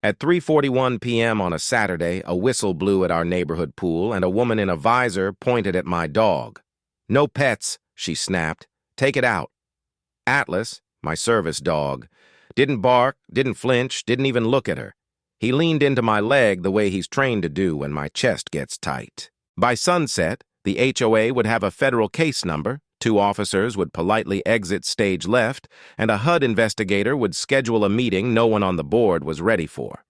At 3:41 p.m. on a Saturday, a whistle blew at our neighborhood pool and a woman in a visor pointed at my dog. "No pets," she snapped. "Take it out." Atlas, my service dog, didn't bark, didn't flinch, didn't even look at her. He leaned into my leg the way he's trained to do when my chest gets tight. By sunset, the HOA would have a federal case number, 2 officers would politely exit stage left, and a HUD investigator would schedule a meeting no one on the board was ready for.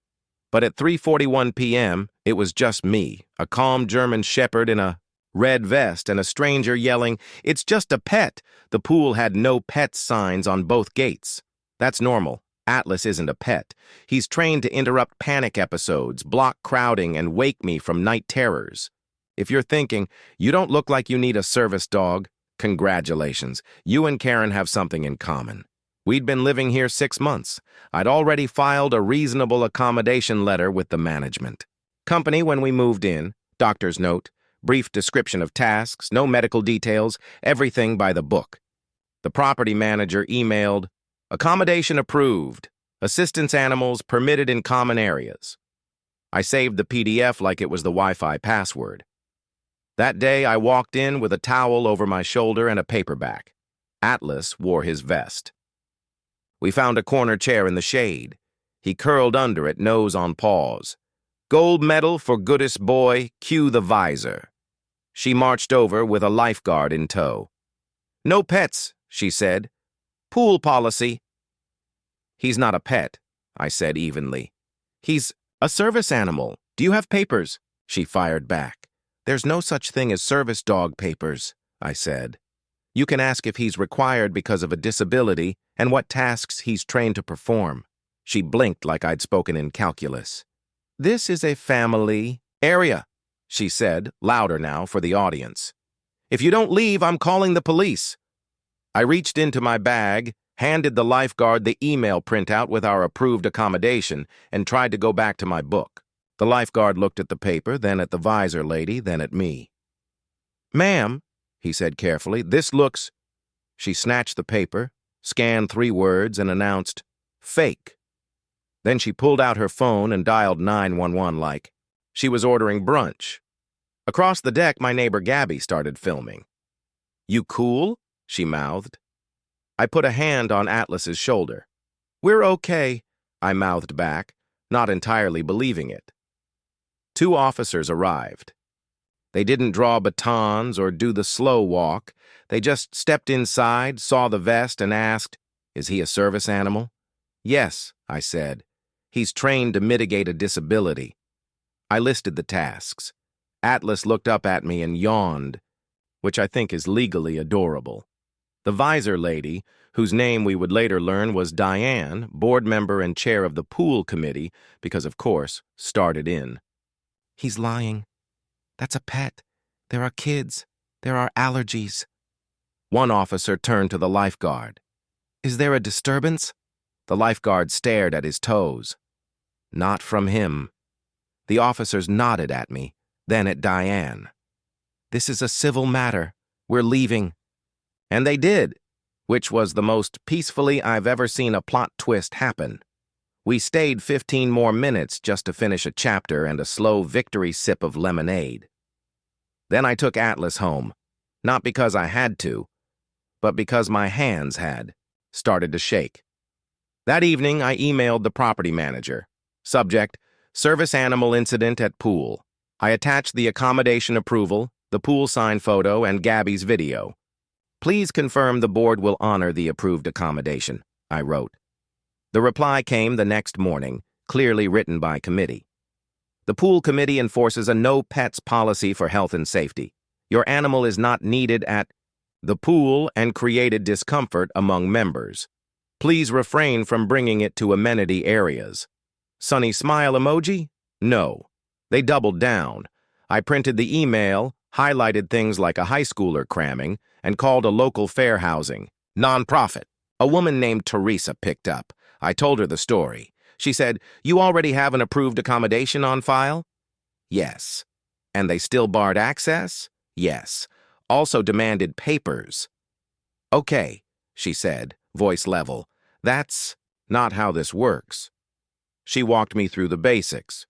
But at 3:41 p.m., it was just me, a calm German shepherd in a red vest, and a stranger yelling, "It's just a pet." The pool had no pets signs on both gates. That's normal. Atlas isn't a pet. He's trained to interrupt panic episodes, block crowding, and wake me from night terrors. If you're thinking, you don't look like you need a service dog, congratulations. You and Karen have something in common. We'd been living here 6 months. I'd already filed a reasonable accommodation letter with the management company when we moved in. Doctor's note, brief description of tasks, no medical details, everything by the book. The property manager emailed, "Accommodation approved. Assistance animals permitted in common areas." I saved the PDF like it was the Wi-Fi password. That day, I walked in with a towel over my shoulder and a paperback. Atlas wore his vest. We found a corner chair in the shade. He curled under it, nose on paws. "Gold medal for goodest boy, cue the visor." She marched over with a lifeguard in tow. "No pets," she said. "Pool policy." "He's not a pet," I said evenly. "He's a service animal. Do you have papers?" She fired back. "There's no such thing as service dog papers," I said. "You can ask if he's required because of a disability and what tasks he's trained to perform." She blinked like I'd spoken in calculus. "This is a family area," she said, louder now for the audience. "If you don't leave, I'm calling the police." I reached into my bag, handed the lifeguard the email printout with our approved accommodation, and tried to go back to my book. The lifeguard looked at the paper, then at the visor lady, then at me. "Ma'am," he said carefully, "this looks—" She snatched the paper, scanned 3 words, and announced, "Fake." Then she pulled out her phone and dialed 911 like she was ordering brunch. Across the deck, my neighbor Gabby started filming. "You cool?" she mouthed. I put a hand on Atlas's shoulder. "We're okay," I mouthed back, not entirely believing it. 2 officers arrived. They didn't draw batons or do the slow walk. They just stepped inside, saw the vest, and asked, "Is he a service animal?" "Yes," I said. "He's trained to mitigate a disability." I listed the tasks. Atlas looked up at me and yawned, which I think is legally adorable. The visor lady, whose name we would later learn was Diane, board member and chair of the pool committee, because of course, started in. "He's lying. That's a pet. There are kids. There are allergies." One officer turned to the lifeguard. "Is there a disturbance?" The lifeguard stared at his toes. "Not from him." The officers nodded at me, then at Diane. "This is a civil matter. We're leaving." And they did, which was the most peacefully I've ever seen a plot twist happen. We stayed 15 more minutes just to finish a chapter and a slow victory sip of lemonade. Then I took Atlas home, not because I had to, but because my hands had started to shake. That evening, I emailed the property manager. Subject, "Service animal incident at pool." I attached the accommodation approval, the pool sign photo, and Gabby's video. "Please confirm the board will honor the approved accommodation," I wrote. The reply came the next morning, clearly written by committee. "The pool committee enforces a no pets policy for health and safety. Your animal is not needed at the pool and created discomfort among members. Please refrain from bringing it to amenity areas." Sunny smile emoji? No. They doubled down. I printed the email, highlighted things like a high schooler cramming, and called a local fair housing nonprofit. A woman named Teresa picked up. I told her the story. She said, "You already have an approved accommodation on file?" "Yes." "And they still barred access?" "Yes." "Also demanded papers." "Okay," she said, voice level. "That's not how this works." She walked me through the basics.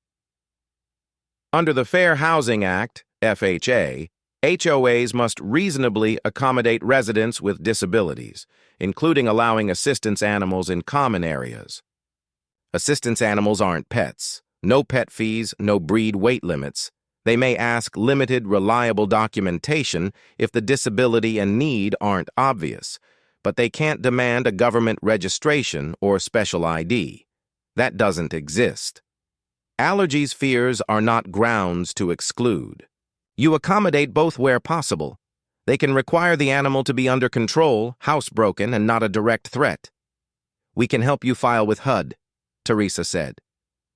Under the Fair Housing Act, FHA, HOAs must reasonably accommodate residents with disabilities, including allowing assistance animals in common areas. Assistance animals aren't pets. No pet fees, no breed weight limits. They may ask limited, reliable documentation if the disability and need aren't obvious, but they can't demand a government registration or special ID. That doesn't exist. Allergies fears are not grounds to exclude. You accommodate both where possible. They can require the animal to be under control, housebroken, and not a direct threat. We can help you file with HUD, Teresa said.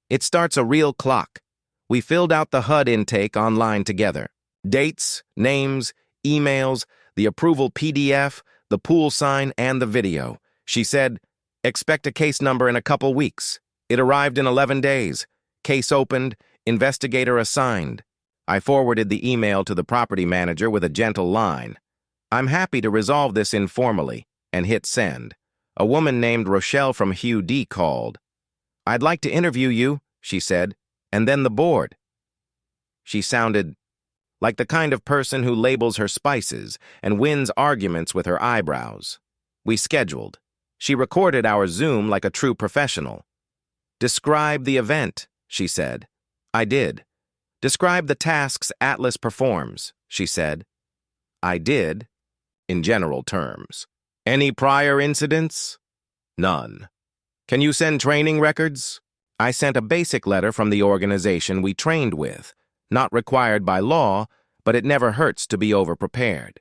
It starts a real clock. We filled out the HUD intake online together. Dates, names, emails, the approval PDF, the pool sign, and the video. She said, expect a case number in a couple weeks. It arrived in 11 days. Case opened, investigator assigned. I forwarded the email to the property manager with a gentle line. I'm happy to resolve this informally, and hit send. A woman named Rochelle from HUD called. I'd like to interview you, she said, and then the board. She sounded like the kind of person who labels her spices and wins arguments with her eyebrows. We scheduled. She recorded our Zoom like a true professional. Describe the event, she said. I did. Describe the tasks Atlas performs, she said. I did, in general terms. Any prior incidents? None. Can you send training records? I sent a basic letter from the organization we trained with, not required by law, but it never hurts to be overprepared.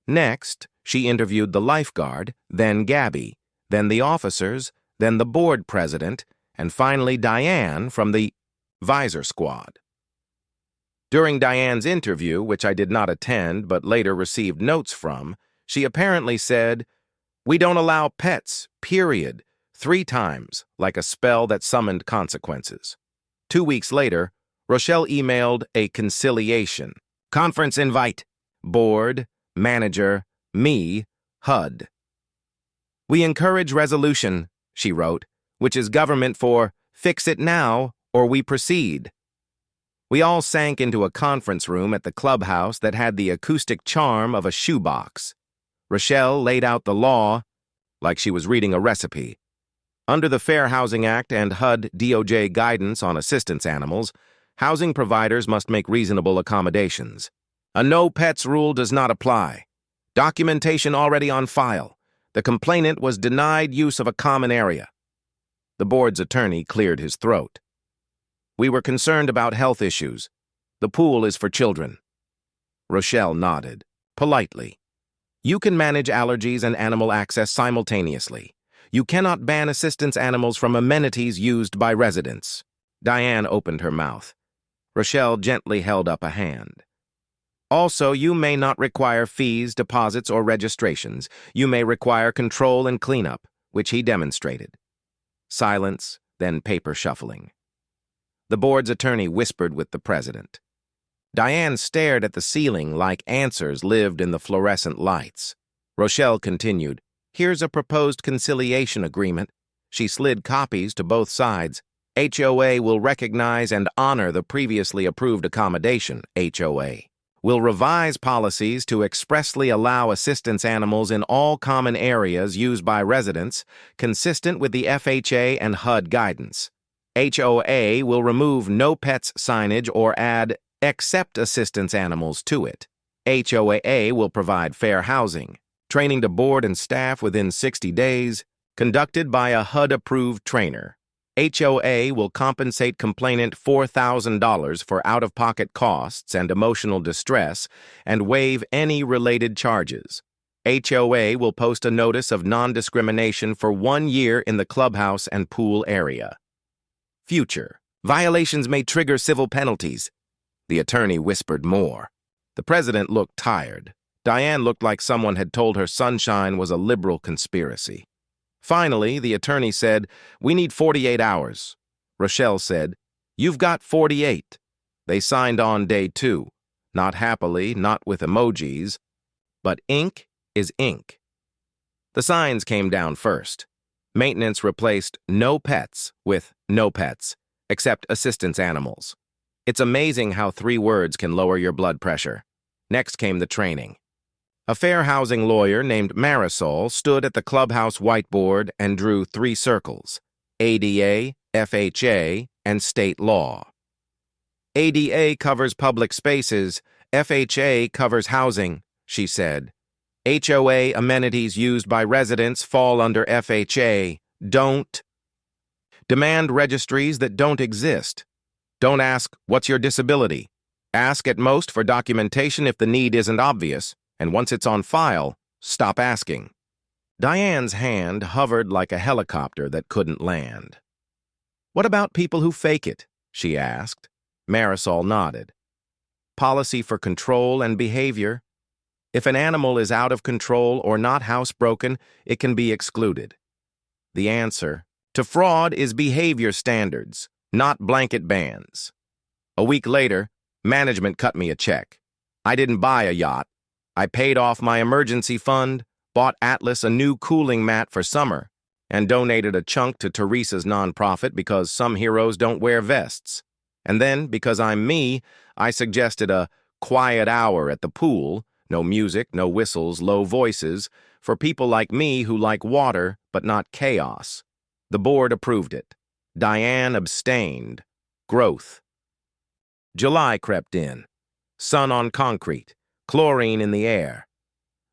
Next, she interviewed the lifeguard, then Gabby, then the officers, then the board president, and finally Diane from the visor squad. During Diane's interview, which I did not attend but later received notes from, she apparently said, "We don't allow pets, period," 3 times, like a spell that summoned consequences. 2 weeks later, Rochelle emailed a conciliation. Conference invite. Board, manager, me, HUD. We encourage resolution, she wrote, which is government for fix it now or we proceed. We all sank into a conference room at the clubhouse that had the acoustic charm of a shoebox. Rochelle laid out the law like she was reading a recipe. Under the Fair Housing Act and HUD DOJ guidance on assistance animals, housing providers must make reasonable accommodations. A no pets rule does not apply. Documentation already on file. The complainant was denied use of a common area. The board's attorney cleared his throat. We were concerned about health issues. The pool is for children. Rochelle nodded, politely. You can manage allergies and animal access simultaneously. You cannot ban assistance animals from amenities used by residents. Diane opened her mouth. Rochelle gently held up a hand. Also, you may not require fees, deposits, or registrations. You may require control and cleanup, which he demonstrated. Silence, then paper shuffling. The board's attorney whispered with the president. Diane stared at the ceiling like answers lived in the fluorescent lights. Rochelle continued, Here's a proposed conciliation agreement. She slid copies to both sides. HOA will recognize and honor the previously approved accommodation, HOA. Will revise policies to expressly allow assistance animals in all common areas used by residents, consistent with the FHA and HUD guidance. HOA will remove no pets signage or add except assistance animals to it. HOA will provide fair housing, training to board and staff within 60 days, conducted by a HUD-approved trainer. HOA will compensate complainant $4,000 for out-of-pocket costs and emotional distress and waive any related charges. HOA will post a notice of non-discrimination for 1 year in the clubhouse and pool area. Future. Violations may trigger civil penalties. The attorney whispered more. The president looked tired. Diane looked like someone had told her sunshine was a liberal conspiracy. Finally, the attorney said, We need 48 hours. Rochelle said, You've got 48. They signed on day 2. Not happily, not with emojis, but ink is ink. The signs came down first. Maintenance replaced no pets with No pets, except assistance animals. It's amazing how 3 words can lower your blood pressure. Next came the training. A fair housing lawyer named Marisol stood at the clubhouse whiteboard and drew 3 circles: ADA, FHA, and state law. ADA covers public spaces, FHA covers housing, she said. HOA amenities used by residents fall under FHA. Don't demand registries that don't exist. Don't ask, "What's your disability?" Ask at most for documentation if the need isn't obvious, and once it's on file, stop asking. Diane's hand hovered like a helicopter that couldn't land. "What about people who fake it?" she asked. Marisol nodded. "Policy for control and behavior. If an animal is out of control or not housebroken, it can be excluded." The answer to fraud is behavior standards, not blanket bans. A week later, management cut me a check. I didn't buy a yacht. I paid off my emergency fund, bought Atlas a new cooling mat for summer, and donated a chunk to Teresa's nonprofit because some heroes don't wear vests. And then, because I'm me, I suggested a quiet hour at the pool, no music, no whistles, low voices, for people like me who like water but not chaos. The board approved it. Diane abstained. Growth. July crept in. Sun on concrete, chlorine in the air.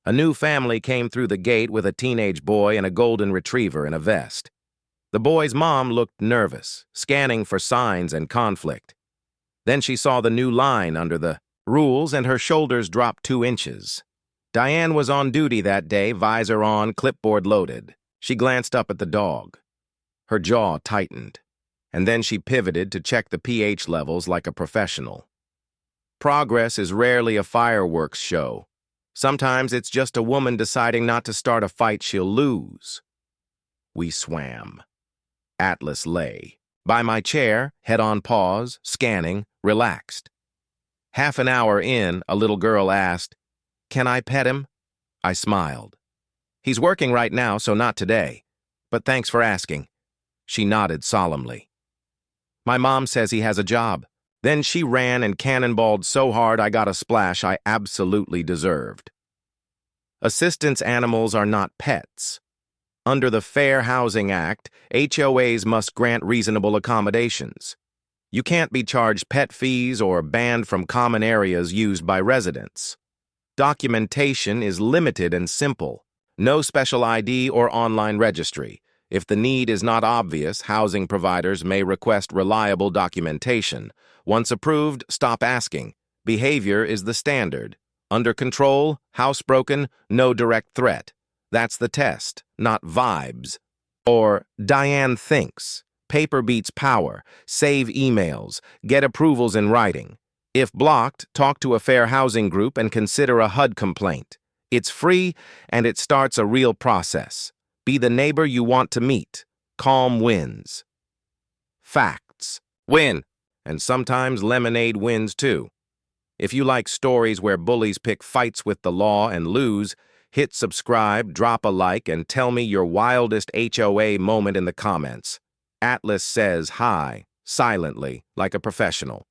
A new family came through the gate with a teenage boy and a golden retriever in a vest. The boy's mom looked nervous, scanning for signs and conflict. Then she saw the new line under the rules and her shoulders dropped 2 inches. Diane was on duty that day, visor on, clipboard loaded. She glanced up at the dog. Her jaw tightened, and then she pivoted to check the pH levels like a professional. Progress is rarely a fireworks show. Sometimes it's just a woman deciding not to start a fight she'll lose. We swam. Atlas lay. By my chair, head on pause, scanning, relaxed. Half an hour in, a little girl asked, "Can I pet him?" I smiled. "He's working right now, so not today. But thanks for asking." She nodded solemnly. "My mom says he has a job." Then she ran and cannonballed so hard I got a splash I absolutely deserved. Assistance animals are not pets. Under the Fair Housing Act, HOAs must grant reasonable accommodations. You can't be charged pet fees or banned from common areas used by residents. Documentation is limited and simple. No special ID or online registry. If the need is not obvious, housing providers may request reliable documentation. Once approved, stop asking. Behavior is the standard. Under control, housebroken, no direct threat. That's the test, not vibes. Or Diane thinks. Paper beats power. Save emails. Get approvals in writing. If blocked, talk to a fair housing group and consider a HUD complaint. It's free and it starts a real process. Be the neighbor you want to meet. Calm wins. Facts. Win. And sometimes lemonade wins too. If you like stories where bullies pick fights with the law and lose, hit subscribe, drop a like, and tell me your wildest HOA moment in the comments. Atlas says hi, silently, like a professional.